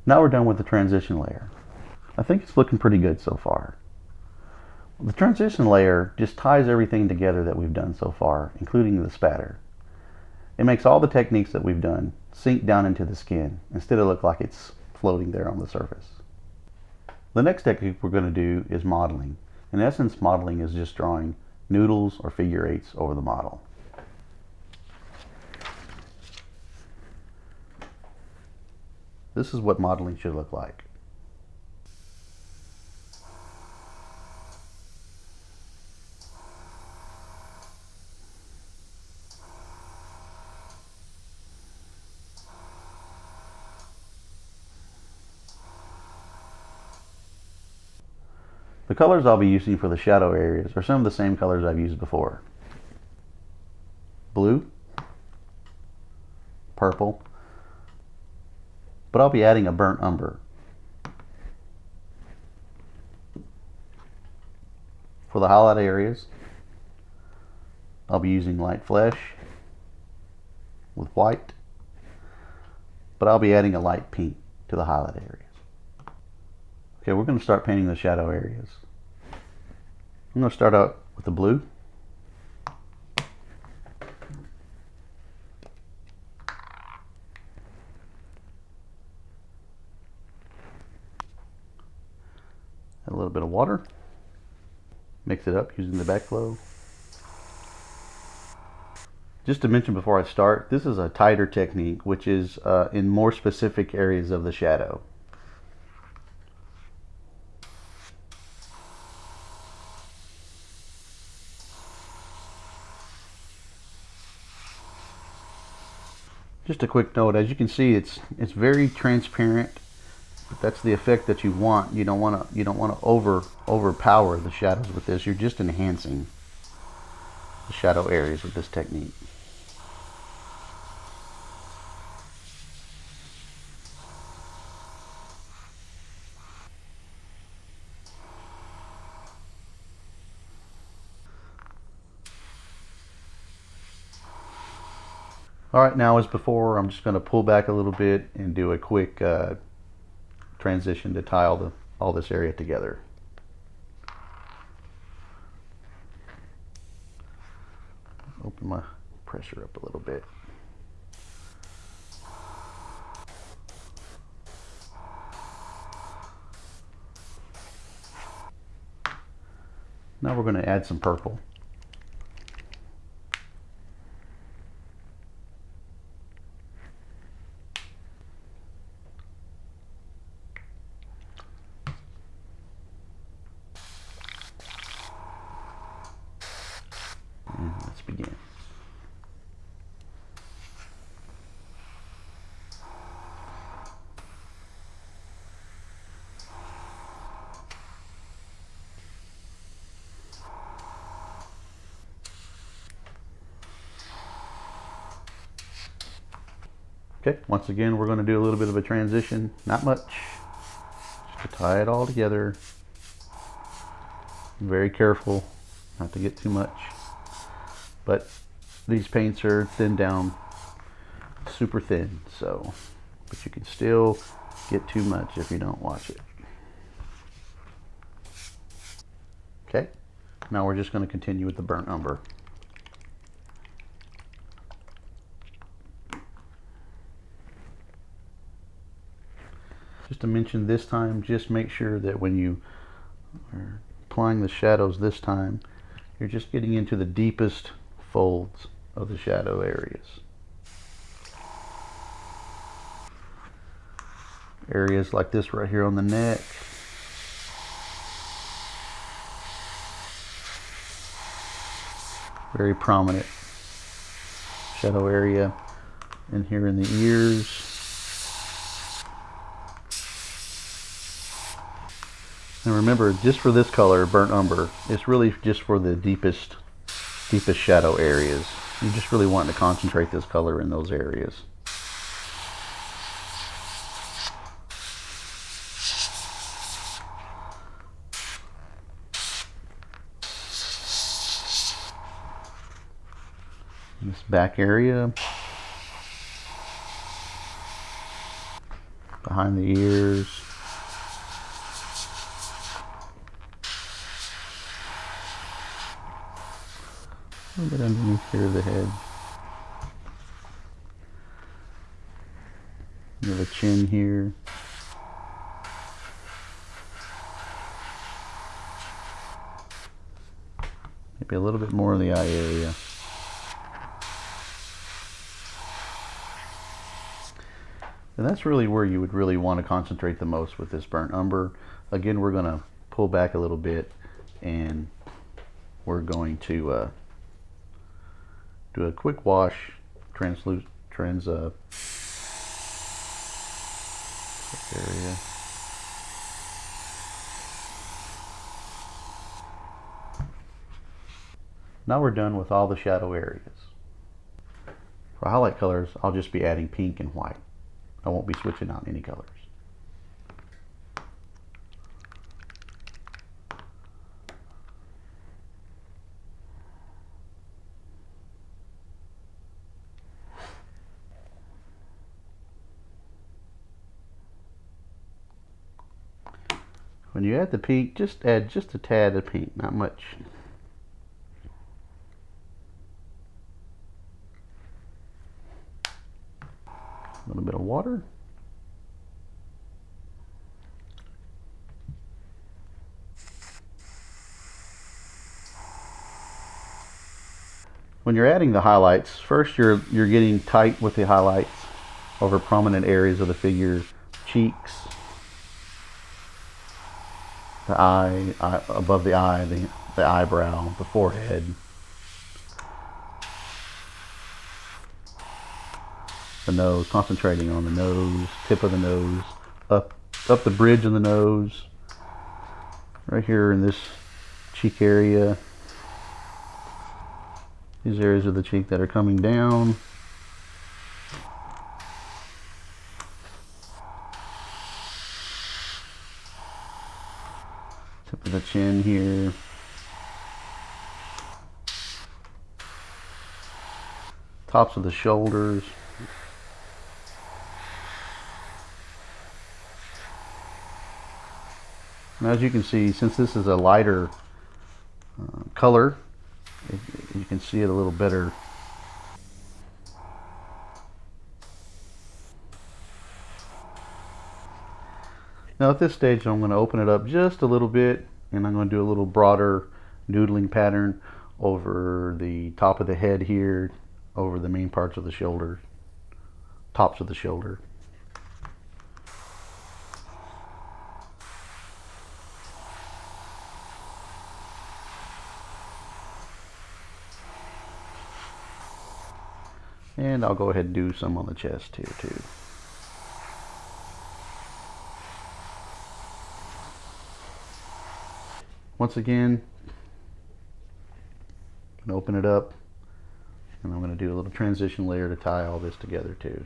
Now we're done with the transition layer. I think it's looking pretty good so far. The transition layer just ties everything together that we've done so far, including the spatter. It makes all the techniques that we've done sink down into the skin instead of look like it's floating there on the surface. The next technique we're going to do is mottling. In essence, mottling is just drawing noodles or figure eights over the model. This is what mottling should look like. The colors I'll be using for the shadow areas are some of the same colors I've used before. Blue, purple, but I'll be adding a burnt umber. For the highlight areas, I'll be using light flesh with white, but I'll be adding a light pink to the highlight areas. Okay, we're going to start painting the shadow areas. I'm going to start out with the blue. Add a little bit of water. Mix it up using the backflow. Just to mention before I start, this is a tighter technique, which is in more specific areas of the shadow. Just a quick note, as you can see, it's very transparent. That's the effect that you want. You don't want to overpower the shadows with this. You're just enhancing the shadow areas with this technique. Alright, now as before, I'm just going to pull back a little bit and do a quick transition to tie all this area together. Open my pressure up a little bit. Now we're going to add some purple. Let's begin. Okay, once again, we're going to do a little bit of a transition, not much, just to tie it all together. Very careful not to get too much. But these paints are thinned down super thin, so, but you can still get too much if you don't watch it. Okay, now we're just going to continue with the burnt umber. Just to mention this time, just make sure that when you are applying the shadows this time, you're just getting into the deepest folds of the shadow areas. Areas like this right here on the neck. Very prominent shadow area. And here in the ears. And remember, just for this color, burnt umber, it's really just for the deepest shadow areas. You just really want to concentrate this color in those areas. This back area, the behind the ears. A little bit underneath here of the head. Near the chin here. Maybe a little bit more in the eye area. And that's really where you would really want to concentrate the most with this burnt umber. Again, we're going to pull back a little bit and we're going to do a quick wash, area. Now we're done with all the shadow areas. For highlight colors, I'll just be adding pink and white. I won't be switching out any colors. When you add the pink, just add just a tad of pink, not much. A little bit of water. When you're adding the highlights, first you're getting tight with the highlights over prominent areas of the figure, cheeks, the eye, above the eye, the eyebrow, the forehead. The nose, concentrating on the nose, tip of the nose, up the bridge of the nose, right here in this cheek area. These areas of the cheek that are coming down. Tip of the chin here. Tops of the shoulders. Now, as you can see, since this is a lighter color, you can see it a little better. Now at this stage, I'm going to open it up just a little bit, and I'm going to do a little broader noodling pattern over the top of the head here, over the main parts of the shoulder, tops of the shoulder. And I'll go ahead and do some on the chest here too. Once again, I'm going to open it up, and I'm going to do a little transition layer to tie all this together too.